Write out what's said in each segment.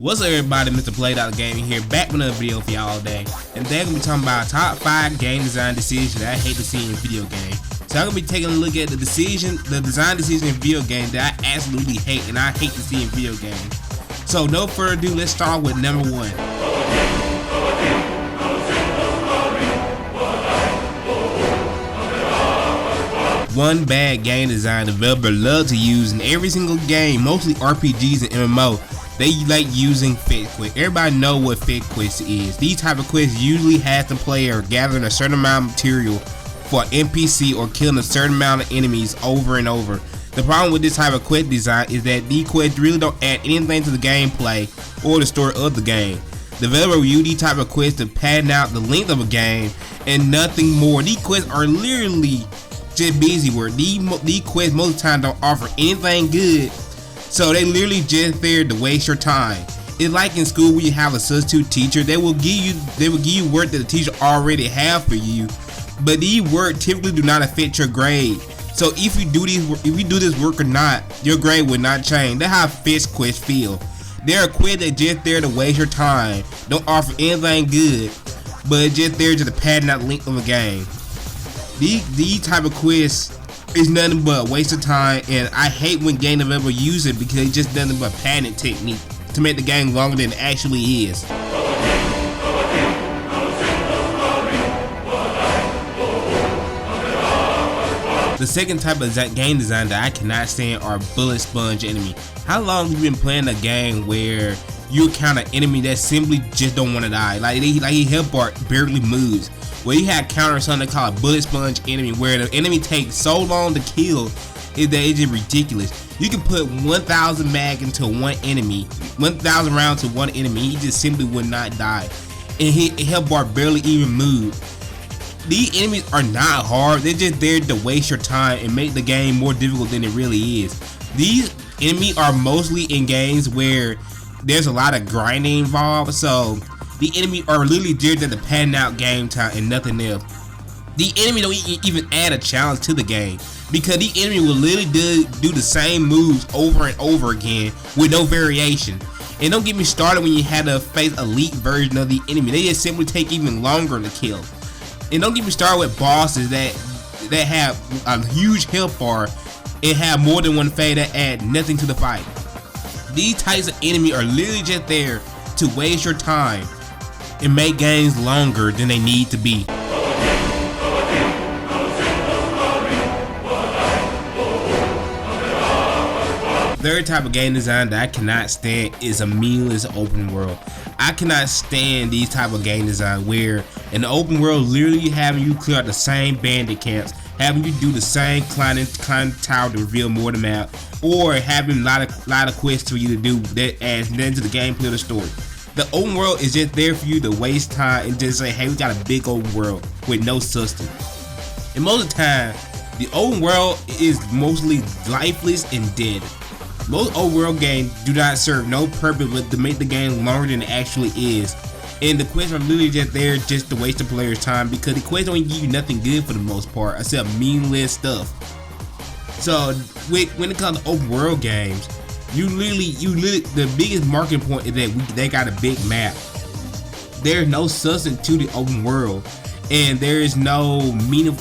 What's up, everybody? Mr. Played Gaming here, back with another video for y'all today. And today I'm gonna be talking about top 5 game design decisions that I hate to see in video games. So I'm gonna be taking a look at the design decision in video games that I absolutely hate and I hate to see in video games. So no further ado, let's start with number 1. One bad game design developer loves to use in every single game, mostly RPGs and MMO. They like using fetch quests. Everybody know what fetch quest is. These type of quests usually have the player gathering a certain amount of material for an NPC or killing a certain amount of enemies over and over. The problem with this type of quest design is that these quests really don't add anything to the gameplay or the story of the game. Developers will use these type of quests to padding out the length of a game and nothing more. These quests are literally just busy work. These quests most of the time don't offer anything good. So they literally just there to waste your time. It's like in school where you have a substitute teacher. They will give you work that the teacher already have for you, but these work typically do not affect your grade. So if you do this work or not, your grade will not change. That's how fetch quests feel. They're a quest that just there to waste your time. Don't offer anything good, but it's just there to padding out the length of a game. These type of quests is nothing but a waste of time, and I hate when game developers use it because it's just nothing but padding technique to make the game longer than it actually is. The second type of game design that I cannot stand are bullet sponge enemy. How long have you been playing a game where you encounter an enemy that simply just don't want to die? Like his health bar barely moves. Well, you have countered something called a bullet sponge enemy, where the enemy takes so long to kill is that it's just ridiculous. You can put 1,000 mag into one enemy, 1,000 rounds to one enemy, he just simply would not die, and his health bar barely even move. These enemies are not hard, they're just there to waste your time and make the game more difficult than it really is. These enemies are mostly in games where there's a lot of grinding involved, so the enemy are literally there to padding out game time and nothing else. The enemy don't even add a challenge to the game because the enemy will literally do the same moves over and over again with no variation. And don't get me started when you have to face elite version of the enemy. They just simply take even longer to kill. And don't get me started with bosses that have a huge health bar and have more than one phase that add nothing to the fight. These types of enemy are literally just there to waste your time and make games longer than they need to be. Third type of game design that I cannot stand is a meaningless open world. I cannot stand these type of game design where in the open world literally having you clear out the same bandit camps, having you do the same climbing tower to reveal more of the map, or having a lot of quests for you to do that adds nothing to the gameplay of the story. The open world is just there for you to waste time and just say, hey, we got a big open world with no substance. And most of the time, the open world is mostly lifeless and dead. Most open world games do not serve no purpose but to make the game longer than it actually is. And the quests are literally just there just to waste the player's time because the quests don't give you nothing good for the most part except meaningless stuff. So when it comes to open world games, you literally the biggest marketing point is that they got a big map. There's no substance to the open world, and there's no meaning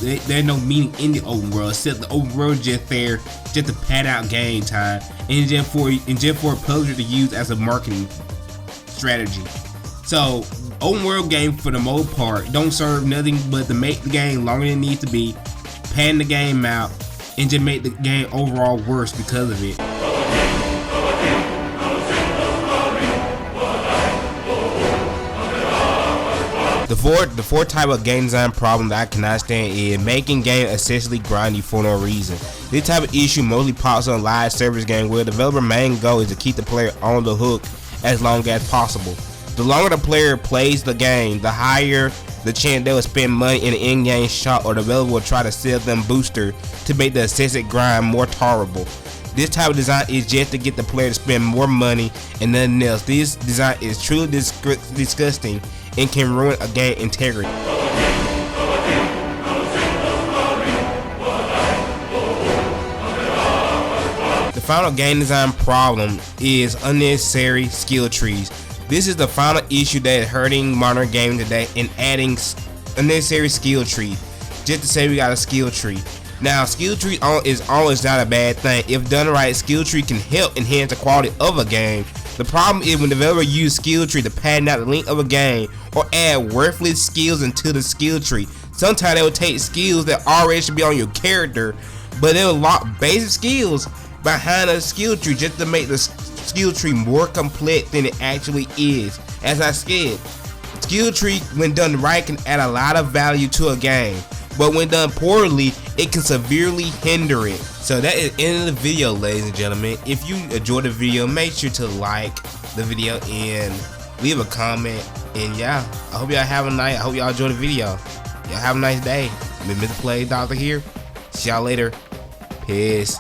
in the open world except the open world just there just to pad out game time and just for a publisher to use as a marketing strategy. So open world games for the most part don't serve nothing but to make the game longer than it needs to be, pan the game out, and just make the game overall worse because of it. The fourth type of game design problem that I cannot stand is making games essentially grindy for no reason. This type of issue mostly pops on live service games where the developer's main goal is to keep the player on the hook as long as possible. The longer the player plays the game, the higher the chance they will spend money in an in-game shop, or the developer will try to sell them booster to make the excessive grind more tolerable. This type of design is just to get the player to spend more money and nothing else. This design is truly disgusting and can ruin a game integrity. The final game design problem is unnecessary skill trees. This is the final issue that is hurting modern gaming today, and adding unnecessary skill tree just to say we got a skill tree. Now, skill tree is always not a bad thing. If done right, skill tree can help enhance the quality of a game. The problem is when developers use skill tree to pattern out the length of a game or add worthless skills into the skill tree. Sometimes they will take skills that already should be on your character, but they will lock basic skills behind a skill tree just to make the skill tree more complex than it actually is. As I said, skill tree when done right can add a lot of value to a game, but when done poorly it can severely hinder it. So that is the end of the video, ladies and gentlemen. If you enjoyed the video, make sure to like the video and leave a comment. And yeah, I hope y'all have a night. I hope y'all enjoy the video. Y'all have a nice day. Mr. Play Doctor here. See y'all later. Peace.